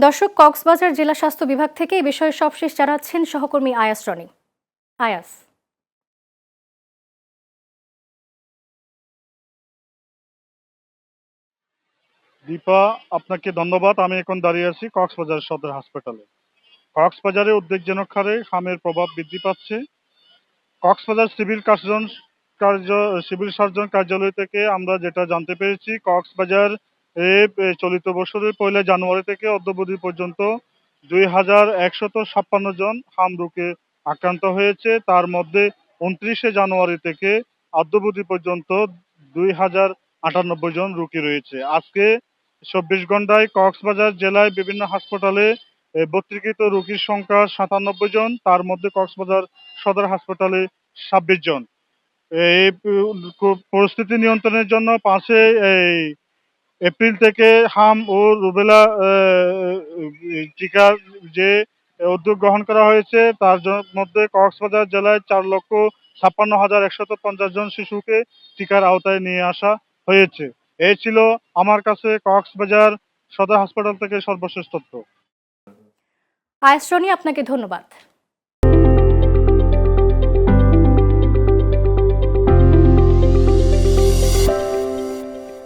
দর্শক, কক্সবাজার জেলা স্বাস্থ্য বিভাগ থেকে এই বিষয়ে সবশেষ জানাচ্ছেন সহকর্মী আয়াস রনি। আয়াস। দীপা, আপনাকে ধন্যবাদ। আমি এখন দাঁড়িয়ে আছি কক্সবাজার সদর হাসপাতালে। কক্সবাজারে উদ্বেগজনক হারে হামের প্রভাব বৃদ্ধি পাচ্ছে। কক্সবাজার সিভিল সার্জন কার্যালয় থেকে আমরা যেটা জানতে পেরেছি, কক্সবাজার চলিত বছরের 1 জানুয়ারি থেকে অদ্যাবধি পর্যন্ত 2156 জন হাম রোগে আক্রান্ত হয়েছে। তার মধ্যে 29 জানুয়ারি থেকে অদ্যাবধি পর্যন্ত 2098 জন রোগী রয়েছে। আজকে 24 ঘন্টায় কক্সবাজার জেলায় বিভিন্ন হাসপাতালে ভর্তিকৃত রোগীর সংখ্যা 97 জন। তার মধ্যে কক্সবাজার সদর হাসপাতালে 26 জন। এই পরিস্থিতি নিয়ন্ত্রণের জন্য 5 এপ্রিল থেকে হাম ও রুবেলা টিকার যে উদ্যোগ গ্রহণ করা হয়েছে, তার মধ্যে কক্সবাজার জেলায় 4,56,150 জন শিশুকে টিকার আওতায় নিয়ে আসা হয়েছে। এই ছিল আমার কাছে কক্সবাজার সদর হাসপাতাল থেকে সর্বশেষ তথ্য। আয়াস রনি, আপনাকে ধন্যবাদ।